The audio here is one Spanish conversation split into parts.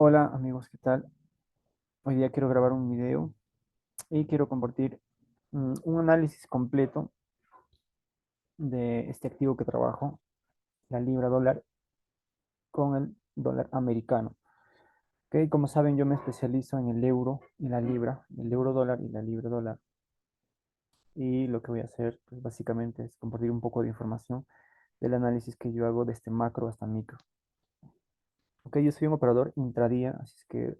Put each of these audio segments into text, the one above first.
Hola amigos, ¿qué tal? Hoy día quiero grabar un video y quiero compartir un análisis completo de este activo que trabajo, la libra dólar con el dólar americano. ¿Ok? Como saben, yo me especializo en el euro y la libra, el euro dólar y la libra dólar. Y lo que voy a hacer, pues básicamente es compartir un poco de información del análisis que yo hago desde macro hasta micro. Ok, yo soy un operador intradía, así es que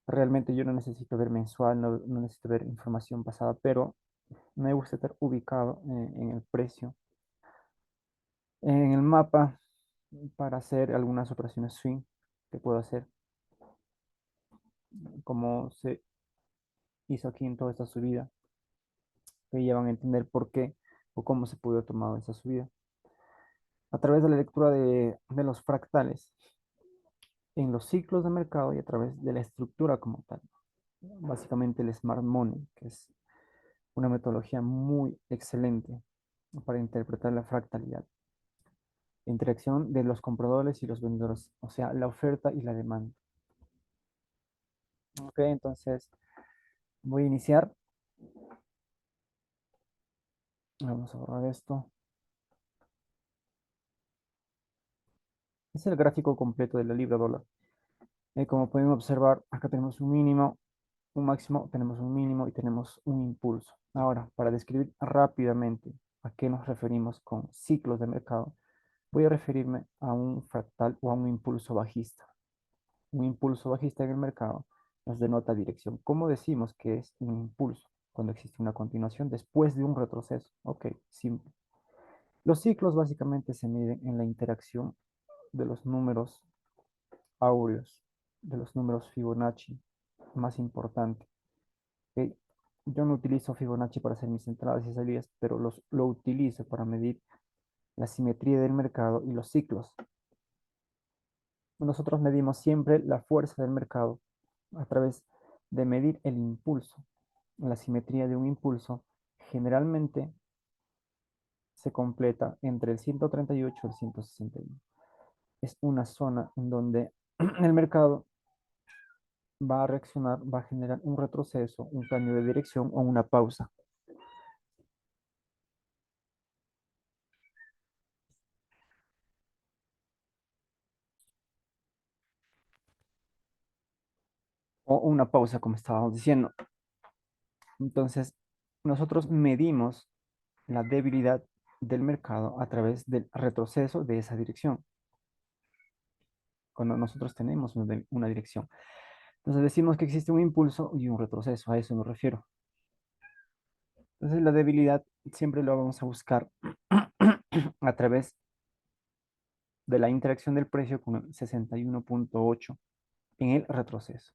realmente yo no necesito ver mensual, no necesito ver información pasada, pero me gusta estar ubicado en el precio, en el mapa para hacer algunas operaciones swing que puedo hacer, como se hizo aquí en toda esta subida, que ya van a entender por qué o cómo se pudo tomar esa subida. A través de la lectura de los fractales en los ciclos de mercado y a través de la estructura como tal. Básicamente el Smart Money, que es una metodología muy excelente para interpretar la fractalidad. Interacción de los compradores y los vendedores, o sea, la oferta y la demanda. Ok, entonces voy a iniciar. Vamos a borrar esto. Es el gráfico completo de la libra dólar. Como pueden observar, acá tenemos un mínimo, un máximo, tenemos un mínimo y tenemos un impulso. Ahora, para describir rápidamente a qué nos referimos con ciclos de mercado, voy a referirme a un fractal o a un impulso bajista. Un impulso bajista en el mercado nos denota dirección. ¿Cómo decimos que es un impulso? Cuando existe una continuación después de un retroceso. Ok, simple. Los ciclos básicamente se miden en la interacción de los números áureos, de los números Fibonacci, más importante. Ok, yo no utilizo Fibonacci para hacer mis entradas y salidas, pero lo utilizo para medir la simetría del mercado y los ciclos. Nosotros medimos siempre la fuerza del mercado a través de medir el impulso. La simetría de un impulso generalmente se completa entre el 138 y el 161. Es una zona en donde el mercado va a reaccionar, va a generar un retroceso, un cambio de dirección o una pausa. O una pausa, como estábamos diciendo. Entonces, nosotros medimos la debilidad del mercado a través del retroceso de esa dirección, cuando nosotros tenemos una dirección. Entonces decimos que existe un impulso y un retroceso, a eso me refiero. Entonces la debilidad siempre lo vamos a buscar a través de la interacción del precio con el 61.8 en el retroceso.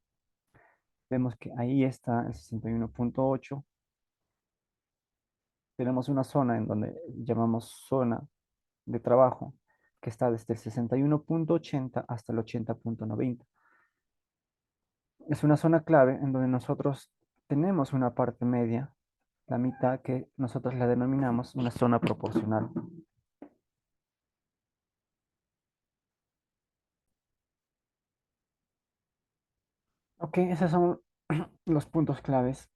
Vemos que ahí está el 61.8. Tenemos una zona en donde llamamos zona de trabajo, que está desde el 61.80 hasta el 80.90. Es una zona clave en donde nosotros tenemos una parte media, la mitad que nosotros la denominamos una zona proporcional. Ok, esos son los puntos claves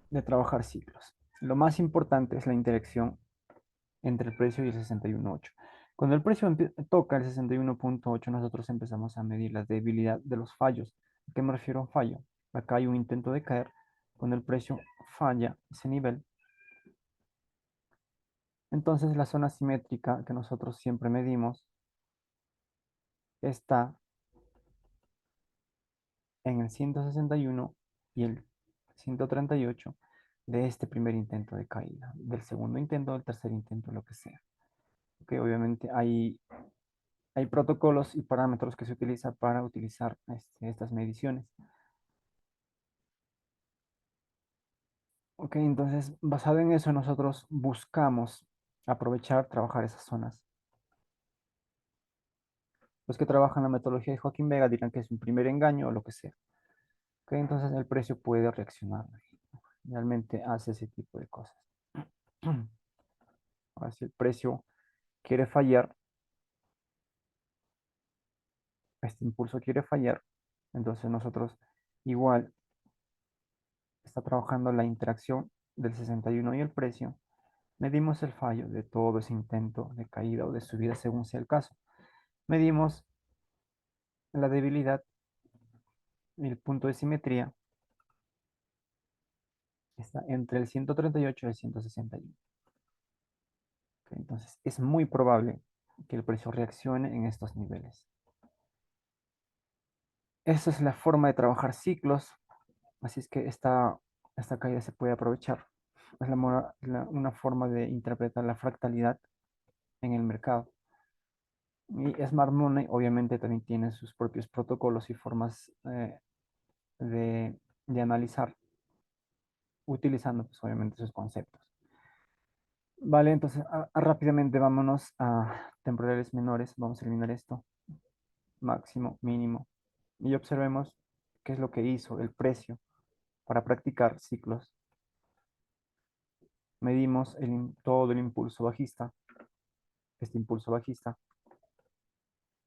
de trabajar ciclos. Lo más importante es la interacción entre el precio y el 61.8. Cuando el precio toca el 61.8, nosotros empezamos a medir la debilidad de los fallos. ¿A qué me refiero a un fallo? Acá hay un intento de caer. Cuando el precio falla ese nivel, entonces la zona simétrica que nosotros siempre medimos está en el 161 y el 138 de este primer intento de caída, del segundo intento, del tercer intento, lo que sea. Que obviamente hay protocolos y parámetros que se utilizan para utilizar estas mediciones. Ok, entonces basado en eso nosotros buscamos aprovechar, trabajar esas zonas. Los que trabajan la metodología de Joaquín Vega dirán que es un primer engaño o lo que sea. Ok, entonces el precio puede reaccionar. Realmente hace ese tipo de cosas. Ahora, si el precio quiere fallar, este impulso quiere fallar, Entonces nosotros igual está trabajando la interacción del 61 y el precio. Medimos el fallo de todo ese intento de caída o de subida según sea el caso. Medimos la debilidad y el punto de simetría está entre el 138 y el 161. Ok, entonces es muy probable que el precio reaccione en estos niveles. Esa es la forma de trabajar ciclos, así es que esta caída se puede aprovechar. Es una forma de interpretar la fractalidad en el mercado. Y Smart Money obviamente también tiene sus propios protocolos y formas de, de analizar, utilizando pues, obviamente sus conceptos. Vale, entonces rápidamente vámonos a temporales menores. Vamos a eliminar esto, máximo, mínimo. Y observemos qué es lo que hizo el precio para practicar ciclos. Medimos todo el impulso bajista, este impulso bajista,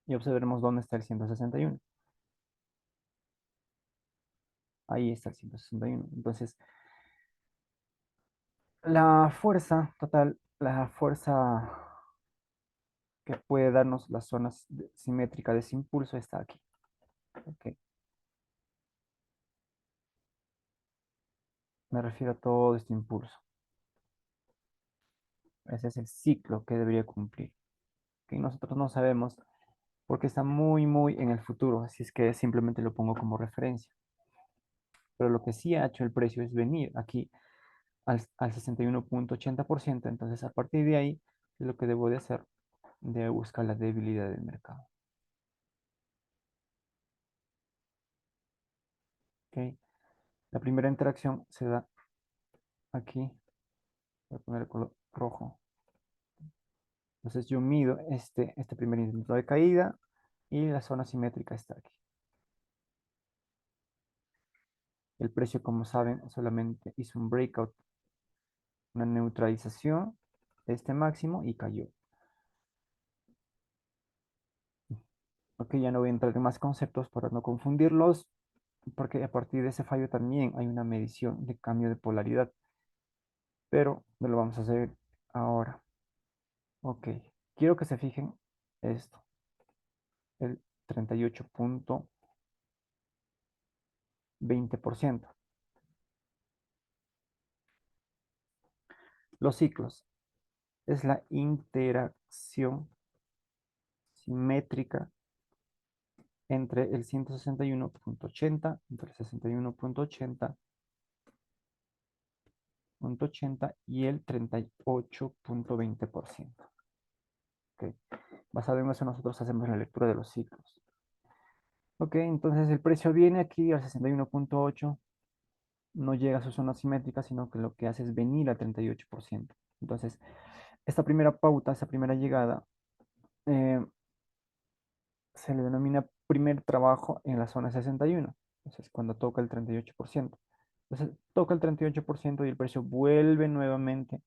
y observemos dónde está el 161. Ahí está el 161. Entonces, la fuerza total, la fuerza que puede darnos las zonas simétricas de ese impulso está aquí. Ok. Me refiero a todo este impulso. Ese es el ciclo que debería cumplir. Que nosotros no sabemos porque está muy, muy en el futuro. Así es que simplemente lo pongo como referencia. Pero lo que sí ha hecho el precio es venir aquí al 61,80%. Entonces, a partir de ahí, es lo que debo de hacer. Debo buscar la debilidad del mercado. ¿Ok? La primera interacción se da aquí. Voy a poner el color rojo. Entonces yo mido este primer intento de caída y la zona simétrica está aquí. El precio, como saben, solamente hizo un breakout, una neutralización de este máximo y cayó. Ok, ya no voy a entrar en más conceptos para no confundirlos, porque a partir de ese fallo también hay una medición de cambio de polaridad, pero no lo vamos a hacer ahora. Ok, quiero que se fijen esto, el 38,20%. Los ciclos es la interacción simétrica entre el 161,80, entre el 61,80 y el 38,20%. Ok. Basado en eso, nosotros hacemos la lectura de los ciclos. Ok, entonces el precio viene aquí al 61,8, no llega a su zona simétrica, sino que lo que hace es venir al 38%. Entonces, esta primera pauta, esa primera llegada, eh, se le denomina primer trabajo en la zona 61. Entonces, cuando toca el 38%. Entonces, toca el 38% y el precio vuelve nuevamente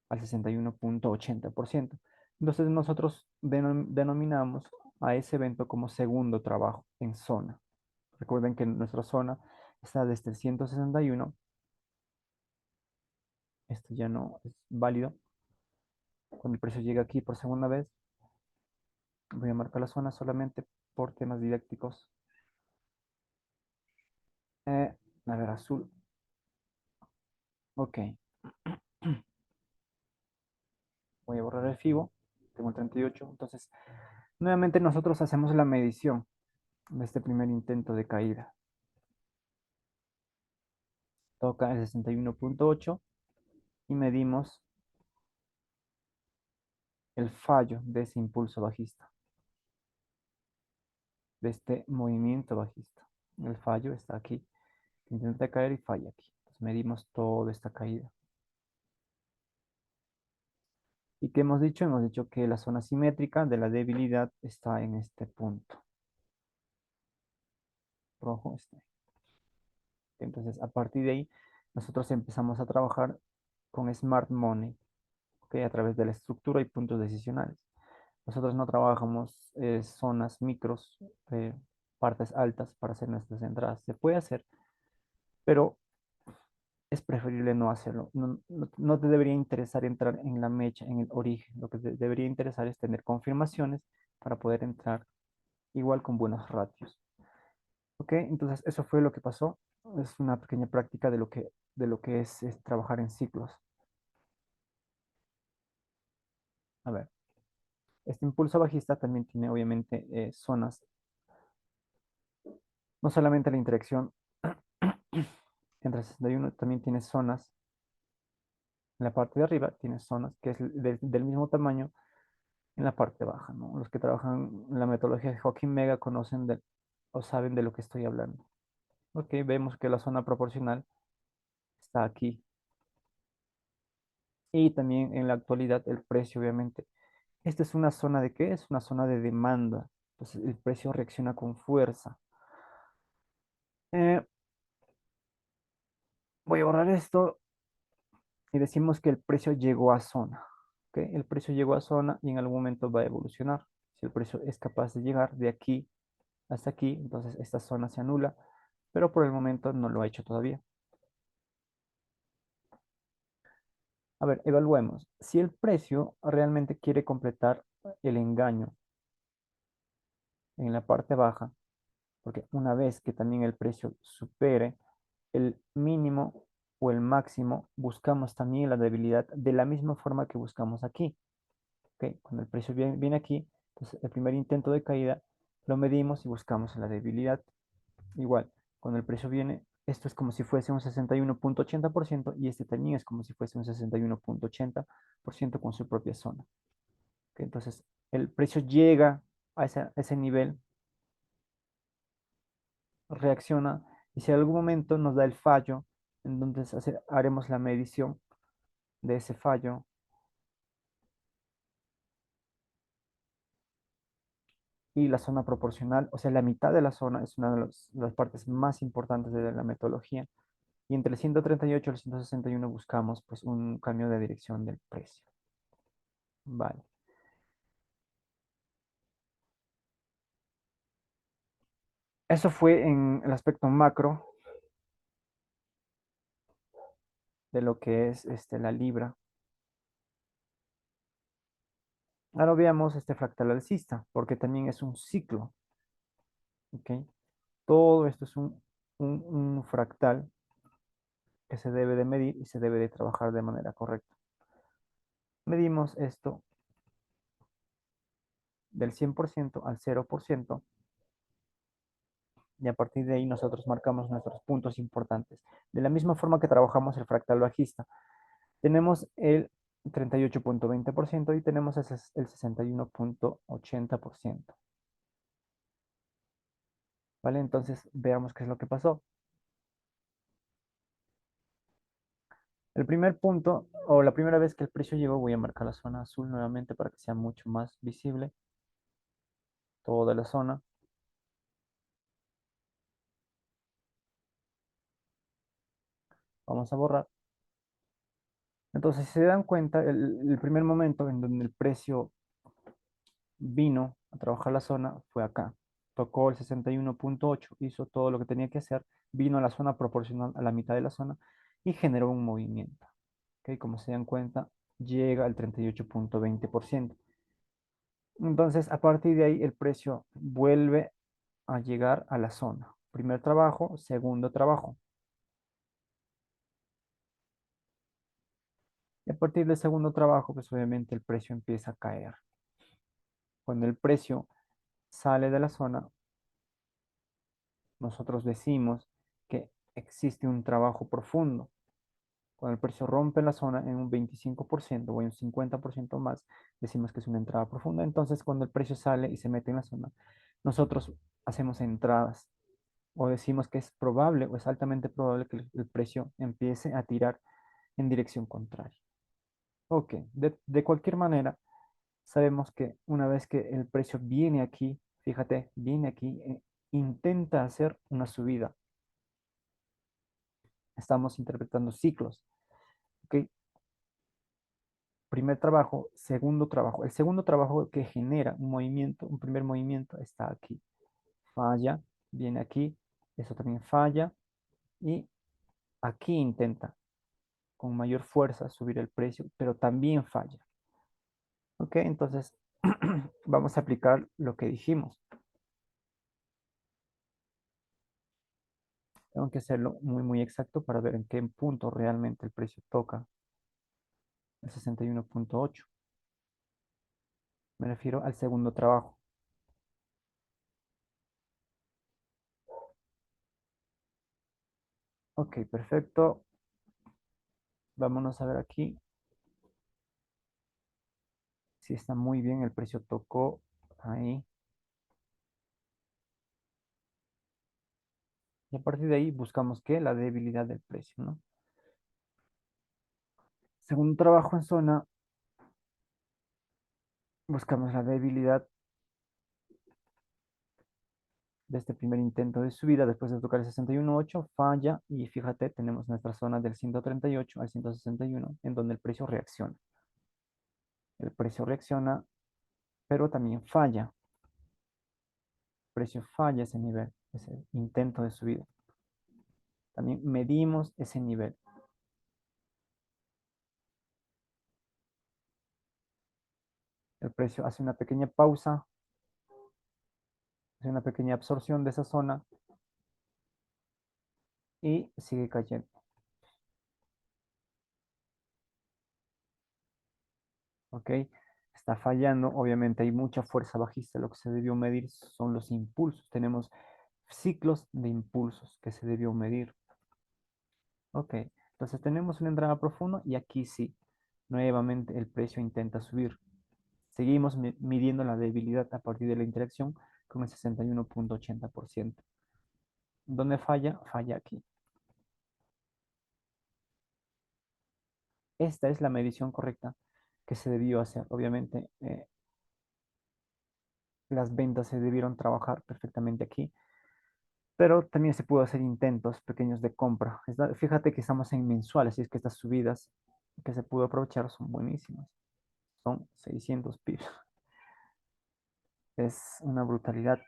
al 61,80%. Entonces, nosotros denominamos a ese evento como segundo trabajo en zona. Recuerden que nuestra zona está desde el 161. Esto ya no es válido. Cuando el precio llega aquí por segunda vez, voy a marcar la zona solamente por temas didácticos. A ver, azul. Ok. Voy a borrar el FIBO. Tengo el 38. Entonces, nuevamente nosotros hacemos la medición de este primer intento de caída. Toca el 61,8 y medimos el fallo de ese impulso bajista, de este movimiento bajista. El fallo está aquí. Intenta caer y falla aquí. Entonces medimos toda esta caída. ¿Y qué hemos dicho? Hemos dicho que la zona simétrica de la debilidad está en este punto. Rojo está ahí. Entonces, a partir de ahí, nosotros empezamos a trabajar con Smart Money, ¿ok? A través de la estructura y puntos decisionales. Nosotros no trabajamos zonas micros, partes altas para hacer nuestras entradas. Se puede hacer, pero es preferible no hacerlo. No te debería interesar entrar en la mecha, en el origen. Lo que te debería interesar es tener confirmaciones para poder entrar igual con buenos ratios. ¿Ok? Entonces, eso fue lo que pasó. Es una pequeña práctica de lo que es trabajar en ciclos. A ver, este impulso bajista también tiene obviamente zonas, no solamente la interacción entre 61, también tiene zonas en la parte de arriba, tiene zonas que es del mismo tamaño en la parte baja, ¿no? Los que trabajan en la metodología de Hawking Mega conocen o saben de lo que estoy hablando. Ok, vemos que la zona proporcional está aquí. Y también en la actualidad el precio, obviamente. Esta es una zona de ¿qué? Es una zona de demanda. Entonces el precio reacciona con fuerza. Eh, Voy a borrar esto y decimos que el precio llegó a zona. ¿Ok? El precio llegó a zona y en algún momento va a evolucionar. Si el precio es capaz de llegar de aquí hasta aquí, entonces esta zona se anula, pero por el momento no lo ha hecho todavía. A ver, evaluemos. Si el precio realmente quiere completar el engaño en la parte baja, porque una vez que también el precio supere el mínimo o el máximo, buscamos también la debilidad de la misma forma que buscamos aquí. ¿Ok? Cuando el precio viene aquí, entonces el primer intento de caída lo medimos y buscamos la debilidad. Igual, cuando el precio viene, esto es como si fuese un 61,80% y este también es como si fuese un 61,80% con su propia zona. ¿Ok? Entonces, el precio llega a ese nivel, reacciona y si en algún momento nos da el fallo, entonces haremos la medición de ese fallo y la zona proporcional, o sea, la mitad de la zona es una de las partes más importantes de la metodología. Y entre el 138 y el 161 buscamos pues un cambio de dirección del precio. Vale. Eso fue en el aspecto macro de lo que es la libra. Ahora veamos este fractal alcista, porque también es un ciclo. ¿Ok? Todo esto es un fractal que se debe de medir y se debe de trabajar de manera correcta. Medimos esto del 100% al 0% y a partir de ahí nosotros marcamos nuestros puntos importantes. De la misma forma que trabajamos el fractal bajista, tenemos el 38,20% y tenemos el 61,80%. ¿Vale? Entonces veamos qué es lo que pasó. El primer punto, o la primera vez que el precio llegó, voy a marcar la zona azul nuevamente para que sea mucho más visible toda la zona. Vamos a borrar. Entonces, si se dan cuenta, el primer momento en donde el precio vino a trabajar la zona fue acá. Tocó el 61,8, hizo todo lo que tenía que hacer, vino a la zona proporcional a la mitad de la zona y generó un movimiento. ¿Ok? Como se dan cuenta, llega al 38,20%. Entonces, a partir de ahí, el precio vuelve a llegar a la zona. Primer trabajo, segundo trabajo. Y a partir del segundo trabajo, pues obviamente el precio empieza a caer. Cuando el precio sale de la zona, nosotros decimos que existe un trabajo profundo. Cuando el precio rompe la zona en un 25% o en un 50% más, decimos que es una entrada profunda. Entonces, cuando el precio sale y se mete en la zona, nosotros hacemos entradas o decimos que es probable o es altamente probable que el precio empiece a tirar en dirección contraria. Ok, de cualquier manera, sabemos que una vez que el precio viene aquí, fíjate, viene aquí, intenta hacer una subida. Estamos interpretando ciclos. Ok, primer trabajo, segundo trabajo. El segundo trabajo que genera un movimiento, un primer movimiento, está aquí. Falla, viene aquí, eso también falla y aquí intenta con mayor fuerza subir el precio, pero también falla. Ok, entonces vamos a aplicar lo que dijimos. Tengo que hacerlo muy, muy exacto para ver en qué punto realmente el precio toca el 61.8. Me refiero al segundo trabajo. Ok, perfecto. Vámonos a ver aquí si está muy bien. El precio tocó ahí. Y a partir de ahí buscamos qué, la debilidad del precio, ¿no? Segundo trabajo en zona, buscamos la debilidad de este primer intento de subida después de tocar el 61.8, falla y fíjate, tenemos nuestra zona del 138 al 161 en donde el precio reacciona. El precio reacciona, pero también falla. El precio falla ese nivel, ese intento de subida. También medimos ese nivel. El precio hace una pequeña pausa, hace una pequeña absorción de esa zona y sigue cayendo. ¿Ok? Está fallando, obviamente hay mucha fuerza bajista, lo que se debió medir son los impulsos. Tenemos ciclos de impulsos que se debió medir. Ok, entonces tenemos una entrada profunda y aquí sí, nuevamente el precio intenta subir. Seguimos midiendo la debilidad a partir de la interacción con el 61.80%. ¿Dónde falla? Falla aquí. Esta es la medición correcta que se debió hacer. Obviamente, las ventas se debieron trabajar perfectamente aquí, pero también se pudo hacer intentos pequeños de compra. Fíjate que estamos en mensual, así es que estas subidas que se pudo aprovechar son buenísimas. Son 600 pips. Es una brutalidad,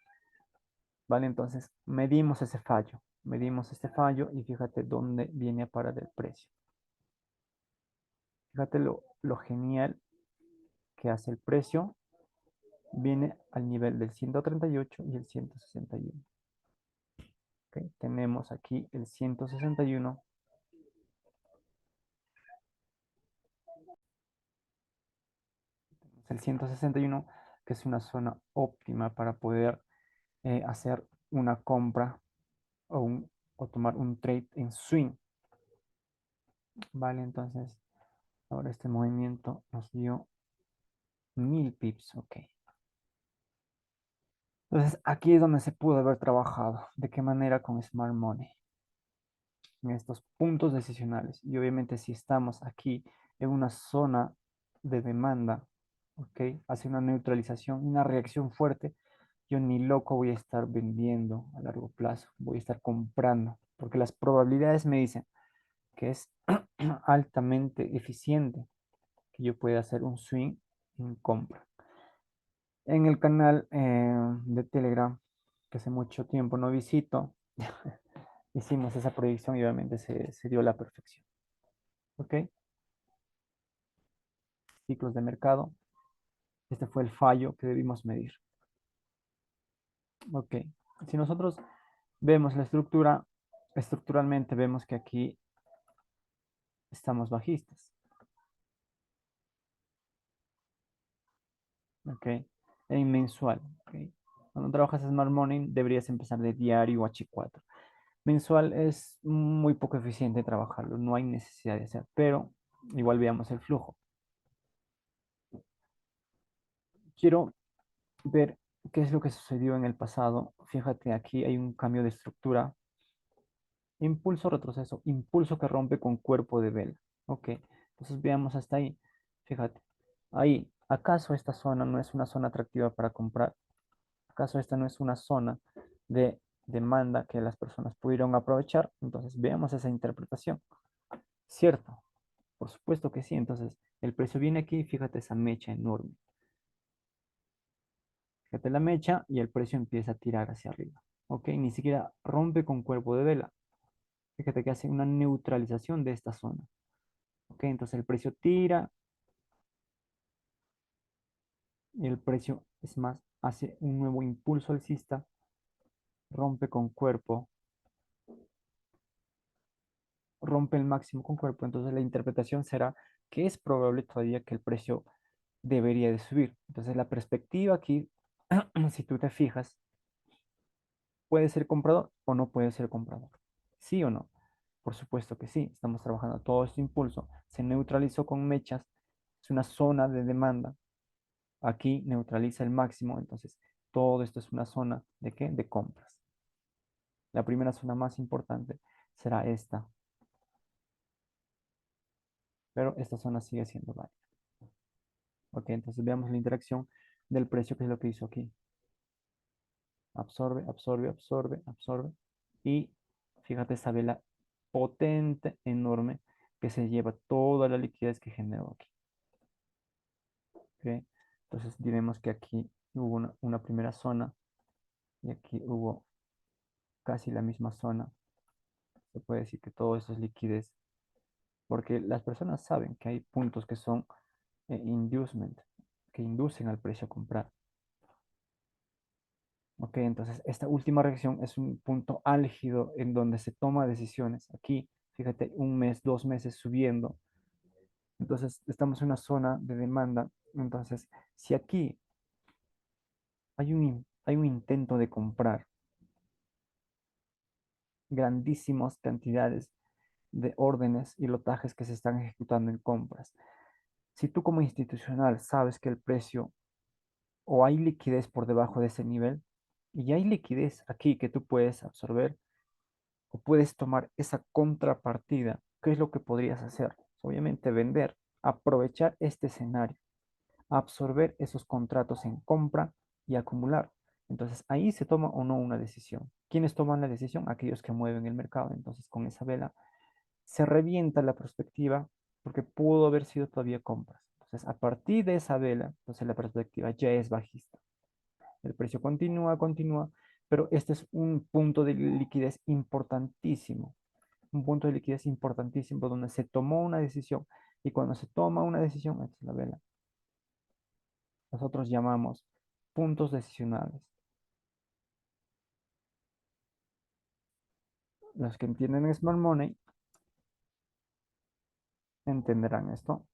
¿vale? Entonces, medimos este fallo y fíjate dónde viene a parar el precio. Fíjate lo genial que hace el precio. Viene al nivel del 138 y el 161. ¿Ok? Tenemos aquí el 161. El 161, que es una zona óptima para poder hacer una compra o tomar un trade en swing. Vale, entonces ahora este movimiento nos dio 1000 pips, ok. Entonces aquí es donde se pudo haber trabajado. ¿De qué manera? Con Smart Money, en estos puntos decisionales. Y obviamente si estamos aquí en una zona de demanda, ok, hace una neutralización, una reacción fuerte, yo ni loco voy a estar vendiendo a largo plazo, voy a estar comprando, porque las probabilidades me dicen que es altamente eficiente que yo pueda hacer un swing en compra. En el canal de Telegram, que hace mucho tiempo no visito, hicimos esa proyección y obviamente se dio a la perfección. ¿Ok? Ciclos de mercado. Este fue el fallo que debimos medir. Ok. Si nosotros vemos la estructura, estructuralmente vemos que aquí estamos bajistas. ¿Ok? En mensual. ¿Ok? Cuando trabajas en Smart Money deberías empezar de diario H4. Mensual es muy poco eficiente trabajarlo, no hay necesidad de hacer, pero igual veamos el flujo. Quiero ver qué es lo que sucedió en el pasado. Fíjate, aquí hay un cambio de estructura. Impulso, retroceso, impulso que rompe con cuerpo de vela. Ok, entonces veamos hasta ahí. Fíjate, ahí, ¿acaso esta zona no es una zona atractiva para comprar? ¿Acaso esta no es una zona de demanda que las personas pudieron aprovechar? Entonces veamos esa interpretación. ¿Cierto? Por supuesto que sí. Entonces el precio viene aquí, fíjate esa mecha enorme. Fíjate la mecha y el precio empieza a tirar hacia arriba. ¿ok? Ni siquiera rompe con cuerpo de vela. Fíjate que hace una neutralización de esta zona, ¿ok? Entonces el precio tira y el precio, es más, hace un nuevo impulso alcista, rompe con cuerpo, rompe el máximo con cuerpo. Entonces la interpretación será que es probable todavía que el precio debería de subir. Entonces la perspectiva aquí, si tú te fijas, puede ser comprador o no puede ser comprador. ¿Sí o no? Por supuesto que sí. Estamos trabajando todo este impulso. Se neutralizó con mechas. Es una zona de demanda. Aquí neutraliza el máximo. Entonces, todo esto es una zona de ¿qué? De compras. La primera zona más importante será esta. Pero esta zona sigue siendo válida. Ok, entonces veamos la interacción del precio, que es lo que hizo aquí. Absorbe, absorbe, absorbe, absorbe. Y fíjate esa vela potente, enorme, que se lleva toda la liquidez que generó aquí. ¿Ok? Entonces diremos que aquí hubo una primera zona y aquí hubo casi la misma zona. Se puede decir que todo esto es liquidez, porque las personas saben que hay puntos que son inducement, que inducen al precio a comprar. Ok, entonces esta última reacción es un punto álgido en donde se toma decisiones. Aquí, fíjate, un mes, 2 meses subiendo. Entonces estamos en una zona de demanda. Entonces, si aquí hay un intento de comprar grandísimas cantidades de órdenes y lotajes que se están ejecutando en compras, si tú como institucional sabes que el precio o hay liquidez por debajo de ese nivel y hay liquidez aquí que tú puedes absorber, o puedes tomar esa contrapartida. ¿Qué es lo que podrías hacer? Obviamente vender, aprovechar este escenario, absorber esos contratos en compra y acumular. Entonces ahí se toma o no una decisión. ¿Quiénes toman la decisión? Aquellos que mueven el mercado. Entonces con esa vela se revienta la perspectiva porque pudo haber sido todavía compras. Entonces a partir de esa vela, entonces la perspectiva ya es bajista. El precio continúa, continúa, pero este es un punto de liquidez importantísimo, un punto de liquidez importantísimo donde se tomó una decisión. Y cuando se toma una decisión, esta es la vela, nosotros llamamos puntos decisionales. Los que entienden Smart Money entenderán esto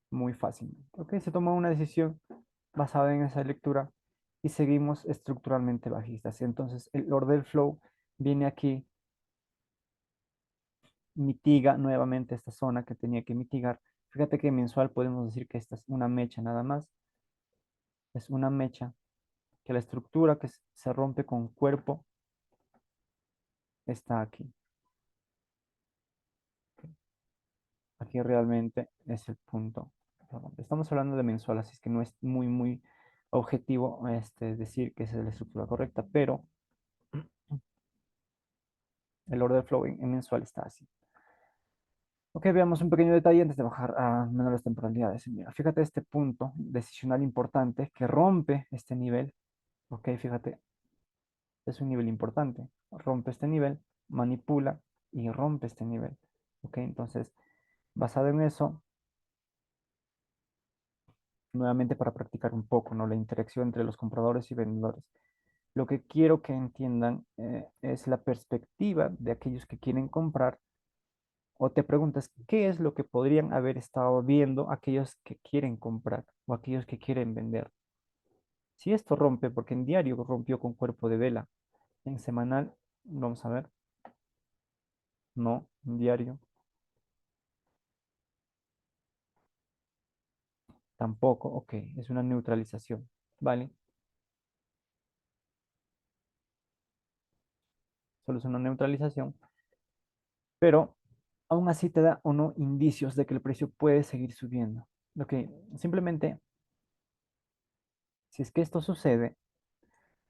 muy fácilmente. ¿Ok? Se toma una decisión basada en esa lectura y seguimos estructuralmente bajistas. Entonces el order flow viene aquí, mitiga nuevamente esta zona que tenía que mitigar. Fíjate que mensual podemos decir que esta es una mecha nada más. Es una mecha que la estructura que se rompe con cuerpo está aquí. Aquí realmente es el punto. Estamos hablando de mensual, así es que no es muy, muy objetivo decir que esa es la estructura correcta, pero el order flow en mensual está así. Ok, veamos un pequeño detalle antes de bajar a menores temporalidades. Mira, fíjate este punto decisional importante que rompe este nivel. Ok, fíjate, es un nivel importante. Rompe este nivel, manipula y rompe este nivel. Ok, entonces, basado en eso, nuevamente para practicar un poco, ¿no? La interacción entre los compradores y vendedores. Lo que quiero que entiendan es la perspectiva de aquellos que quieren comprar o te preguntas qué es lo que podrían haber estado viendo aquellos que quieren comprar o aquellos que quieren vender. Si esto rompe, porque en diario rompió con cuerpo de vela, en semanal, vamos a ver, no, en diario tampoco, ok, es una neutralización, ¿vale? Solo es una neutralización, pero aún así te da o no indicios de que el precio puede seguir subiendo. Ok, simplemente, si es que esto sucede,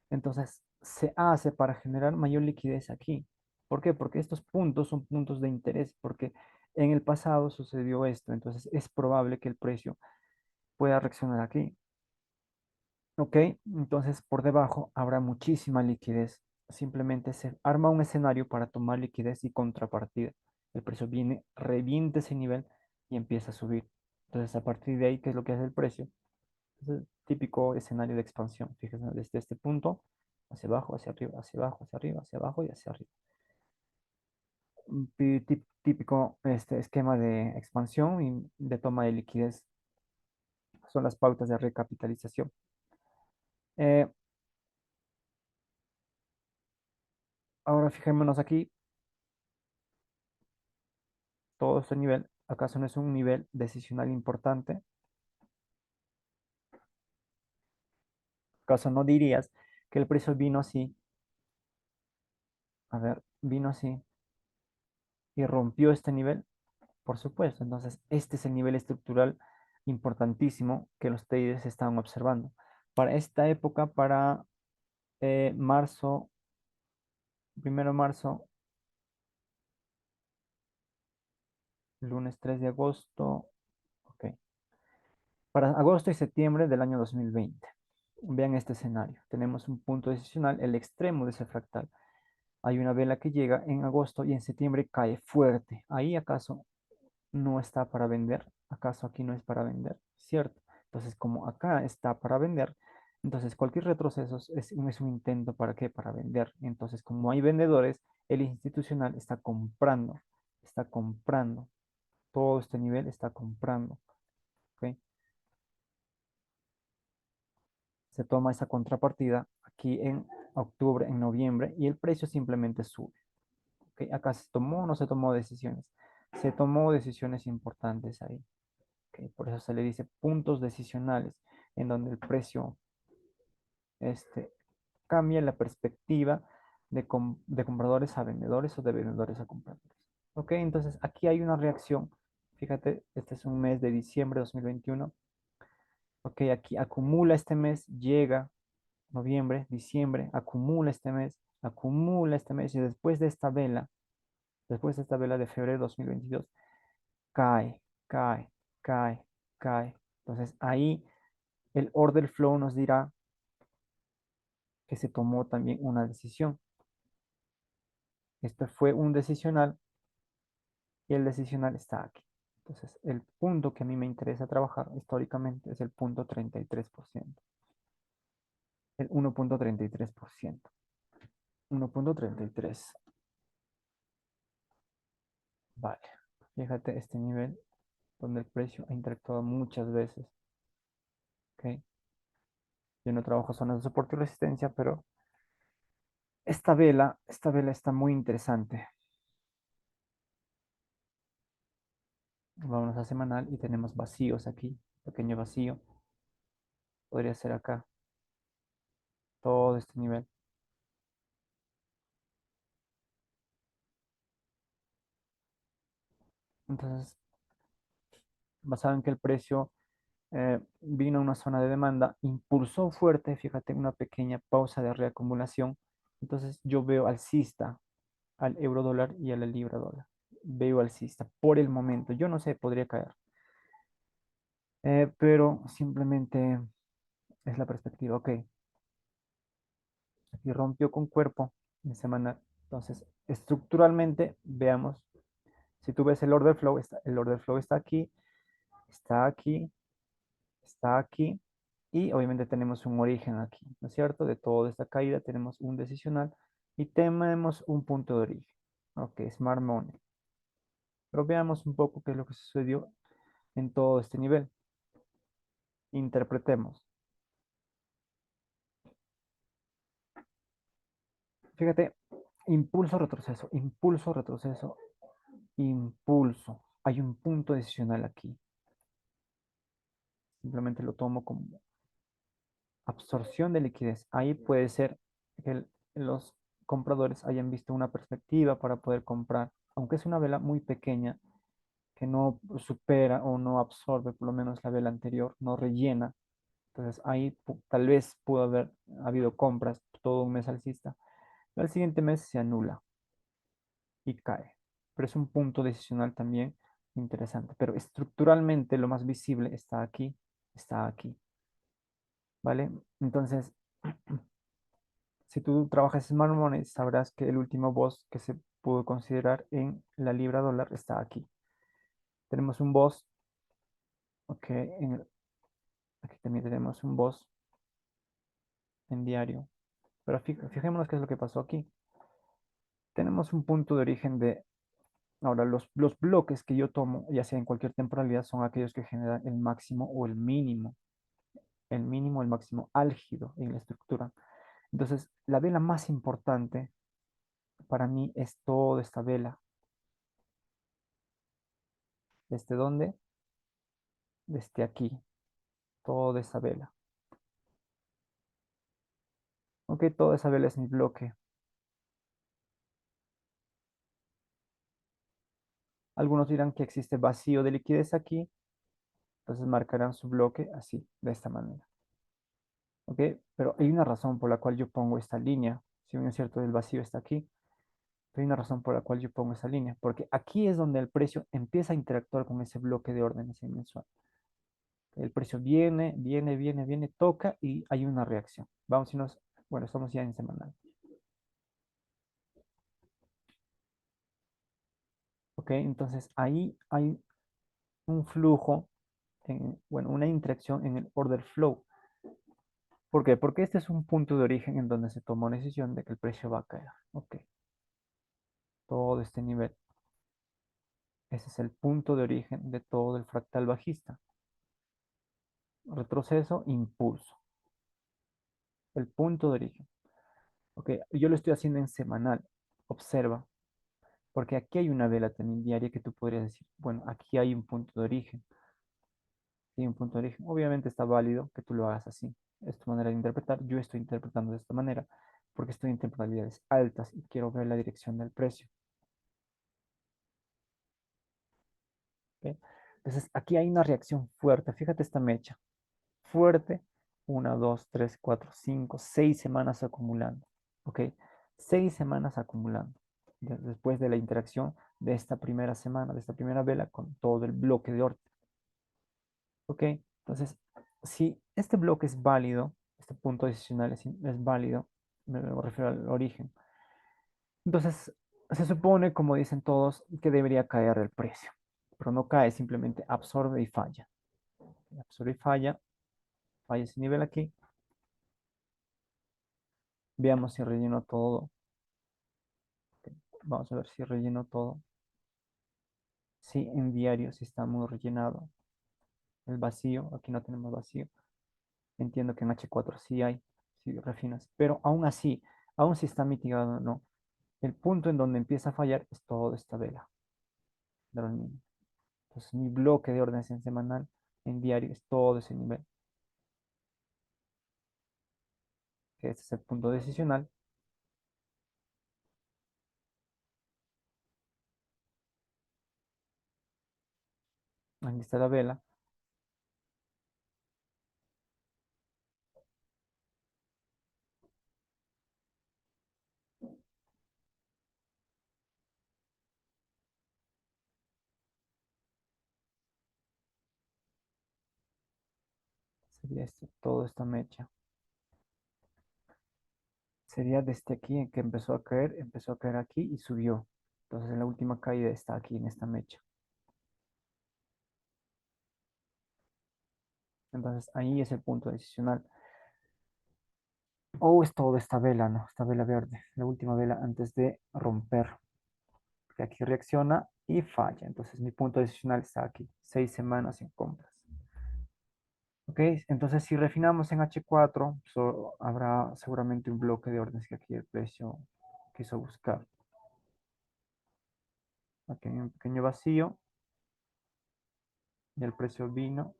entonces se hace para generar mayor liquidez aquí. ¿Por qué? Porque estos puntos son puntos de interés, porque en el pasado sucedió esto, entonces es probable que el precio pueda reaccionar aquí. ¿Ok? Entonces por debajo habrá muchísima liquidez. simplemente se arma un escenario para tomar liquidez y contrapartida. El precio viene, revienta ese nivel y empieza a subir. Entonces, a partir de ahí, ¿qué es lo que hace el precio? Es el típico escenario de expansión. Fíjense, desde este punto, hacia abajo, hacia arriba, hacia abajo, hacia arriba, hacia abajo y hacia arriba. Un típico esquema de expansión y de toma de liquidez son las pautas de recapitalización. Eh, Ahora fijémonos aquí, todo este nivel, ¿acaso no es un nivel decisional importante? ¿Acaso no dirías que el precio vino así? A ver, vino así y rompió este nivel, por supuesto. Entonces, este es el nivel estructural importantísimo que los traders estaban observando. Para esta época, para marzo, 1 de marzo, lunes 3 de agosto, ok. Para agosto y septiembre del año 2020. Vean este escenario. Tenemos un punto decisional, el extremo de ese fractal. Hay una vela que llega en agosto y en septiembre cae fuerte. Ahí acaso no está para vender. ¿Acaso aquí no es para vender? ¿Cierto? Entonces, como acá está para vender, entonces cualquier retroceso es un intento para qué? Para vender. Entonces, como hay vendedores, el institucional está comprando. Todo este nivel está comprando. ¿Ok? Se toma esa contrapartida aquí en octubre, en noviembre, y el precio simplemente sube. ¿Ok? Acá se tomó o no se tomó decisiones. Se tomó decisiones importantes ahí. ¿Ok? Por eso se le dice puntos decisionales, en donde el precio este, cambia la perspectiva de compradores a vendedores o de vendedores a compradores. ¿Ok? Entonces aquí hay una reacción. Fíjate, este es un mes de diciembre de 2021. Ok, aquí acumula este mes, llega noviembre, diciembre, acumula este mes y después de esta vela de febrero de 2022, cae, cae, cae, cae. Entonces ahí el order flow nos dirá que se tomó también una decisión. Este fue un decisional y el decisional está aquí. Entonces el punto que a mí me interesa trabajar históricamente es el punto 33%, el 1.33%. 1.33. Vale. Fíjate este nivel donde el precio ha interactuado muchas veces. ¿Ok? Yo no trabajo zonas de soporte y resistencia, pero esta vela está muy interesante. Vamos a semanal y tenemos vacíos aquí. Pequeño vacío. Podría ser acá. Todo este nivel. Entonces, basado en que el precio vino a una zona de demanda, impulsó fuerte, fíjate, una pequeña pausa de reacumulación. Entonces, yo veo alcista al euro dólar y a la libra dólar. Veo alcista por el momento. Yo no sé, podría caer. Pero simplemente es la perspectiva. Ok, aquí rompió con cuerpo en semana. Entonces, estructuralmente, veamos. Si tú ves el order flow está aquí, está aquí, está aquí. Y obviamente tenemos un origen aquí, ¿no es cierto? De toda esta caída tenemos un decisional y tenemos un punto de origen. Ok, Smart Money. Pero veamos un poco qué es lo que sucedió en todo este nivel. Interpretemos. Fíjate, impulso, retroceso, impulso, retroceso, impulso. Hay un punto decisional aquí. Simplemente lo tomo como absorción de liquidez. Ahí puede ser que los compradores hayan visto una perspectiva para poder comprar, aunque es una vela muy pequeña que no supera o no absorbe por lo menos la vela anterior, no rellena. Entonces ahí tal vez pudo haber habido compras todo un mes alcista. Pero al siguiente mes se anula y cae. Pero es un punto decisional también interesante. Pero estructuralmente lo más visible está aquí, ¿vale? Entonces, Si tú trabajas en Smart Money, sabrás que el último boss que se pudo considerar en la libra dólar está aquí. Tenemos un boss, ok, aquí también tenemos un boss en diario. Pero fijémonos qué es lo que pasó aquí. Tenemos un punto de origen de... Ahora, los bloques que yo tomo, ya sea en cualquier temporalidad, son aquellos que generan el máximo o el mínimo. El mínimo, el máximo álgido en la estructura. Entonces, la vela más importante para mí es toda esta vela. ¿Desde dónde? Desde aquí. Toda esa vela. Ok, toda esa vela es mi bloque. Algunos dirán que existe vacío de liquidez aquí, entonces marcarán su bloque así, de esta manera. Ok, pero hay una razón por la cual yo pongo esta línea. Si bien es cierto, el vacío está aquí, pero hay una razón por la cual yo pongo esa línea, porque aquí es donde el precio empieza a interactuar con ese bloque de órdenes mensual. El precio viene, viene, viene, viene, toca y hay una reacción. Vamos a irnos, bueno, estamos ya en semanal. Ok, entonces ahí hay un flujo, bueno, una interacción en el order flow. ¿Por qué? Porque este es un punto de origen en donde se tomó una decisión de que el precio va a caer. Ok, todo este nivel. Ese es el punto de origen de todo el fractal bajista. Retroceso, impulso. El punto de origen. Ok, yo lo estoy haciendo en semanal. Observa, porque aquí hay una vela también diaria que tú podrías decir, bueno, aquí hay un punto de origen. Hay un punto de origen. Obviamente está válido que tú lo hagas así. Es tu manera de interpretar. Yo estoy interpretando de esta manera porque estoy en temporalidades altas y quiero ver la dirección del precio. ¿Ok? Entonces, aquí hay una reacción fuerte. Fíjate esta mecha. Fuerte. Una, dos, tres, cuatro, cinco, 6 semanas acumulando. ¿Ok? 6 semanas acumulando. Después de la interacción de esta primera semana, de esta primera vela con todo el bloque de orden. ¿Ok? Entonces, si este bloque es válido, este punto decisional es válido, me refiero al origen. Entonces, se supone, como dicen todos, que debería caer el precio. Pero no cae, simplemente absorbe y falla. Absorbe y falla, falla ese nivel aquí. Veamos si relleno todo. Vamos a ver si relleno todo. Sí, en diario sí está muy rellenado. El vacío, aquí no tenemos vacío. Entiendo que en H4 sí hay, si refinas. Pero aún si está mitigado, no. El punto en donde empieza a fallar es toda esta vela de aluminio. Entonces mi bloque de órdenes en semanal, en diario, es todo ese nivel. Que este es el punto decisional. Aquí está la vela. Sería toda esta mecha. Sería desde aquí en que empezó a caer aquí y subió. Entonces en la última caída está aquí en esta mecha. Entonces ahí es el punto decisional. O es toda esta vela, ¿no? Esta vela verde, la última vela antes de romper. Que aquí reacciona y falla. Entonces mi punto decisional está aquí. 6 semanas en compras. Ok, entonces si refinamos en H4, habrá seguramente un bloque de órdenes que aquí el precio quiso buscar. Aquí hay un pequeño vacío y el precio vino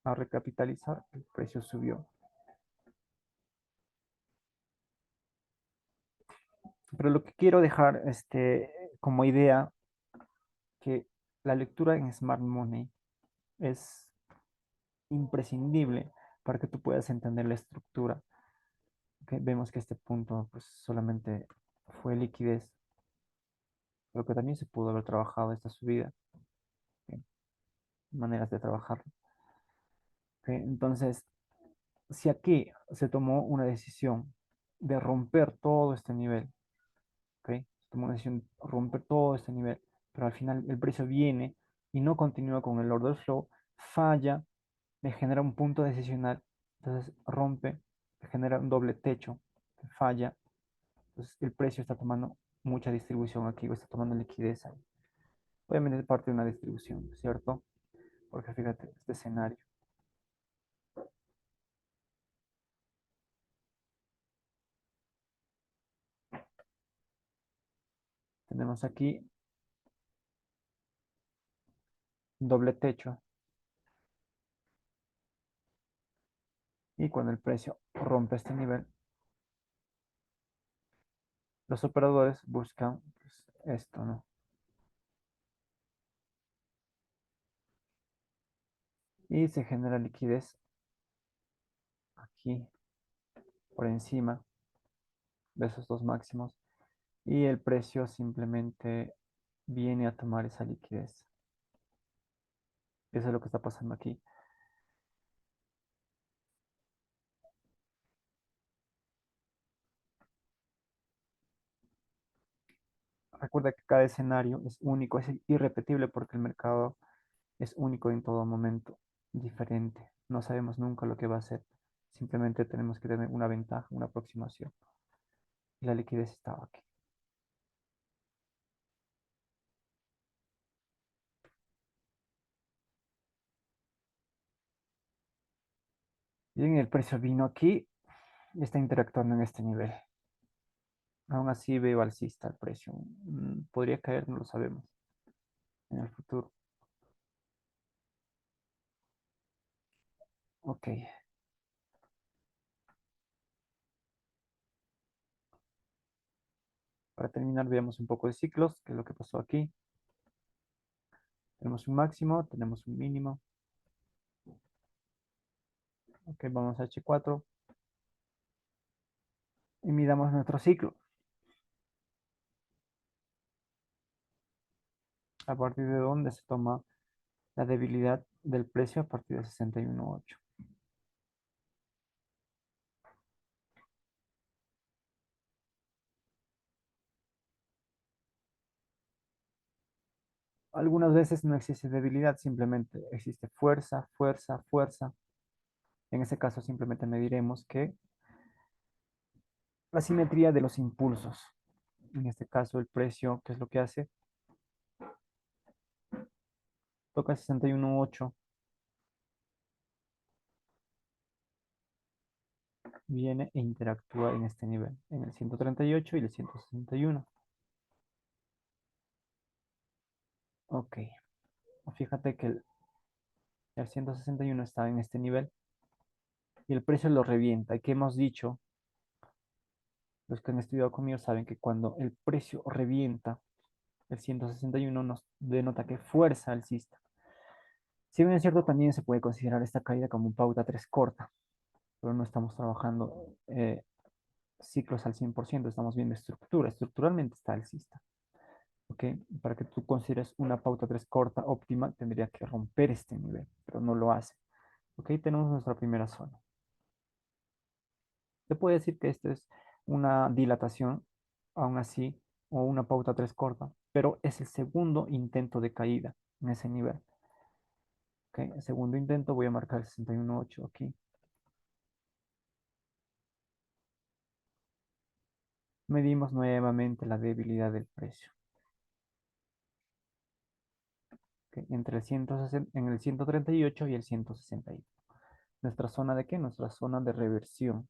a recapitalizar, el precio subió. Pero lo que quiero dejar como idea, que la lectura en Smart Money es imprescindible para que tú puedas entender la estructura. Ok, vemos que este punto pues, solamente fue liquidez, pero que también se pudo haber trabajado esta subida. Ok, maneras de trabajarlo. Ok, entonces, si aquí se tomó una decisión de romper todo este nivel, ¿ok? Toma una decisión de romper todo este nivel, pero al final el precio viene y no continúa con el order flow, falla, le genera un punto decisional, entonces rompe, le genera un doble techo, falla, entonces el precio está tomando mucha distribución aquí o está tomando liquidez ahí. Obviamente es parte de una distribución, ¿cierto? Porque fíjate, este escenario. Tenemos aquí un doble techo y cuando el precio rompe este nivel, los operadores buscan pues, esto, ¿no? Y se genera liquidez aquí por encima de esos dos máximos y el precio simplemente viene a tomar esa liquidez. Eso es lo que está pasando aquí. Recuerda que cada escenario es único, es irrepetible porque el mercado es único en todo momento, diferente. No sabemos nunca lo que va a ser. Simplemente tenemos que tener una ventaja, una aproximación. Y la liquidez estaba aquí. Bien, el precio vino aquí y está interactuando en este nivel. Aún así veo alcista el precio. Podría caer, no lo sabemos en el futuro. Ok, para terminar veamos un poco de ciclos, qué es lo que pasó aquí. Tenemos un máximo, tenemos un mínimo. Ok, vamos a H4 y midamos nuestro ciclo. A partir de donde se toma la debilidad del precio a partir de 61.8. Algunas veces no existe debilidad, simplemente existe fuerza, fuerza, fuerza. En ese caso simplemente mediremos que la simetría de los impulsos. En este caso el precio, ¿qué es lo que hace? Toca 61.8, viene e interactúa en este nivel, en el 138 y el 161. Ok, fíjate que el 161 está en este nivel y el precio lo revienta. ¿Y qué hemos dicho? Los que han estudiado conmigo saben que cuando el precio revienta, el 161 nos denota que fuerza alcista. Si bien es cierto, también se puede considerar esta caída como un pauta 3 corta, pero no estamos trabajando ciclos al 100%, estamos viendo estructura. Estructuralmente está alcista. ¿Ok? Para que tú consideres una pauta 3 corta óptima, tendría que romper este nivel, pero no lo hace. ¿Ok? Tenemos nuestra primera zona. Se puede decir que esto es una dilatación, aún así, o una pauta 3 corta, pero es el segundo intento de caída en ese nivel. ¿Ok? El segundo intento voy a marcar 61.8 aquí. Medimos nuevamente la debilidad del precio. ¿Ok? Entre el 160, en el 138 y el 161. ¿Nuestra zona de qué? Nuestra zona de reversión.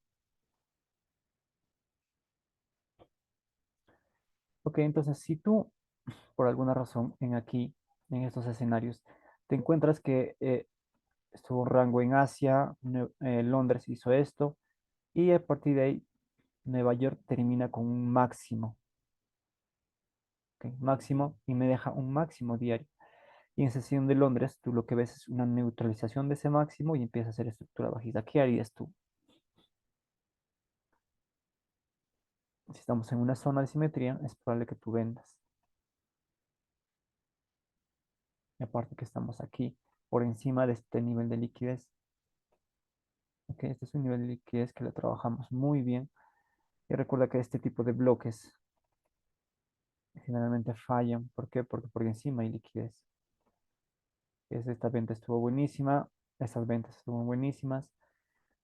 Ok, entonces si tú, por alguna razón, en estos escenarios, te encuentras que estuvo un rango en Asia, Londres hizo esto, y a partir de ahí, Nueva York termina con un máximo, ¿ok? Máximo, y me deja un máximo diario. Y en sesión de Londres, tú lo que ves es una neutralización de ese máximo y empieza a hacer estructura bajista. ¿Qué harías tú? Si estamos en una zona de simetría, es probable que tú vendas. Y aparte que estamos aquí, por encima de este nivel de liquidez. Ok, este es un nivel de liquidez que lo trabajamos muy bien Y recuerda que este tipo de bloques generalmente fallan. ¿Por qué? Porque por encima hay liquidez. Esta venta estuvo buenísima, estas ventas estuvo buenísimas.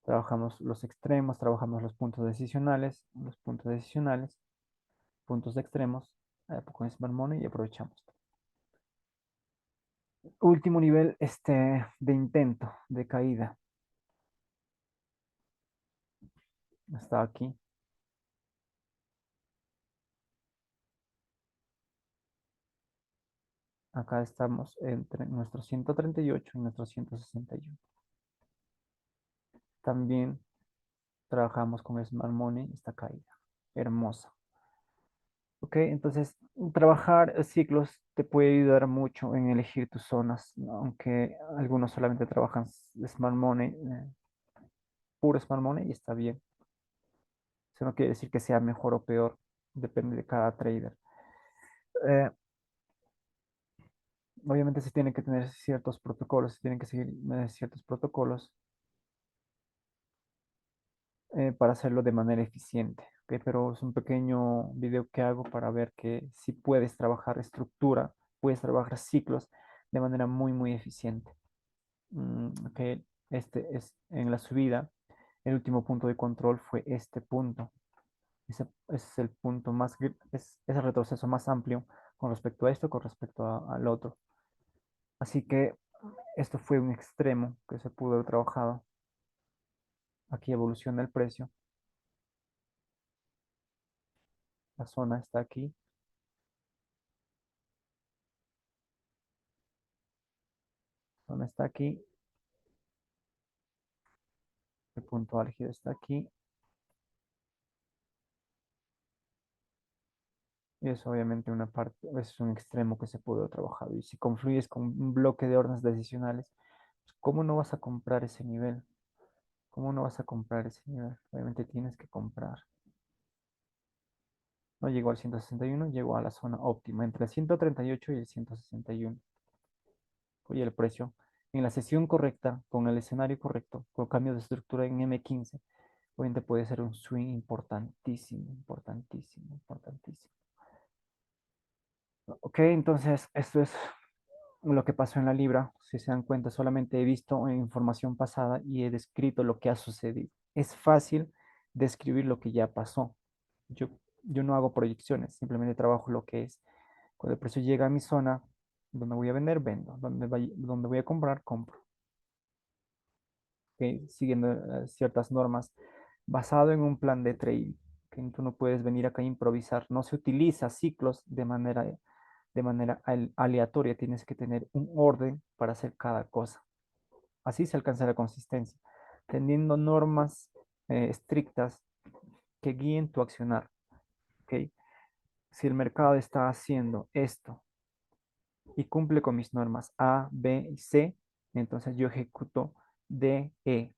Trabajamos los extremos, trabajamos los puntos decisionales, puntos de extremos, con Smart Money y aprovechamos. Último nivel de intento, de caída. Está aquí. Acá estamos entre nuestro 138 y nuestro 161. También trabajamos con Smart Money, esta caída. Hermosa. Ok, entonces trabajar ciclos te puede ayudar mucho en elegir tus zonas, ¿no? Aunque algunos solamente trabajan Smart Money, puro Smart Money y está bien. Eso no quiere decir que sea mejor o peor, depende de cada trader. Eh, Obviamente se tienen que tener ciertos protocolos, se tienen que seguir ciertos protocolos para hacerlo de manera eficiente. ¿Ok? Pero es un pequeño video que hago para ver que si puedes trabajar estructura, puedes trabajar ciclos de manera muy, muy eficiente. Ok, este es en la subida. El último punto de control fue este punto. Ese es el punto es el retroceso más amplio con respecto a esto, con respecto al otro. Así que esto fue un extremo que se pudo haber trabajado. Aquí evoluciona el precio. La zona está aquí. La zona está aquí. El punto álgido está aquí. Y es obviamente una parte, es un extremo que se pudo haber trabajado. Y si confluyes con un bloque de órdenes decisionales, pues, ¿cómo no vas a comprar ese nivel? ¿Cómo no vas a comprar ese nivel? Obviamente tienes que comprar. No llegó al 161, llegó a la zona óptima entre el 138 y el 161. Oye, el precio en la sesión correcta, con el escenario correcto, con cambio de estructura en M15, obviamente puede ser un swing importantísimo, importantísimo, importantísimo. Ok, entonces esto es lo que pasó en la Libra. Si se dan cuenta, solamente he visto información pasada y he descrito lo que ha sucedido. Es fácil describir lo que ya pasó. Yo, yo no hago proyecciones, simplemente trabajo lo que es. Cuando el precio llega a mi zona, donde voy a vender, vendo. Donde voy a comprar, compro. ¿Ok? Siguiendo ciertas normas, basado en un plan de trading. Que tú no puedes venir acá a improvisar. No se utiliza ciclos de manera aleatoria. Tienes que tener un orden para hacer cada cosa. Así se alcanza la consistencia, teniendo normas estrictas que guíen tu accionar. ¿Ok? Si el mercado está haciendo esto y cumple con mis normas A, B y C, entonces yo ejecuto D, E,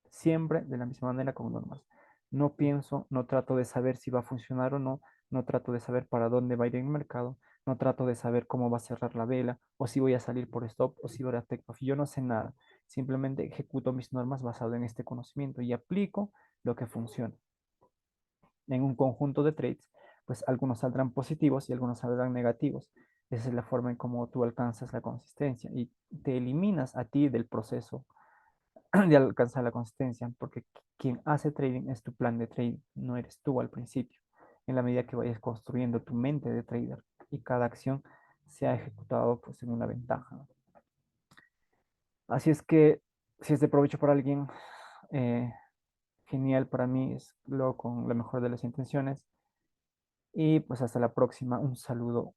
siempre de la misma manera con normas. No pienso, no trato de saber si va a funcionar o no, no trato de saber para dónde va a ir el mercado, no trato de saber cómo va a cerrar la vela, o si voy a salir por stop, o si voy a take off. Yo no sé nada, simplemente ejecuto mis normas basado en este conocimiento y aplico lo que funciona. En un conjunto de trades, pues algunos saldrán positivos y algunos saldrán negativos. Esa es la forma en cómo tú alcanzas la consistencia y te eliminas a ti del proceso de alcanzar la consistencia, porque quien hace trading es tu plan de trading, no eres tú al principio. En la medida que vayas construyendo tu mente de trader y cada acción se ha ejecutado pues en una ventaja, ¿no? Así es que si es de provecho para alguien, eh, genial para mí, es lo con la mejor de las intenciones. Y pues hasta la próxima. Un saludo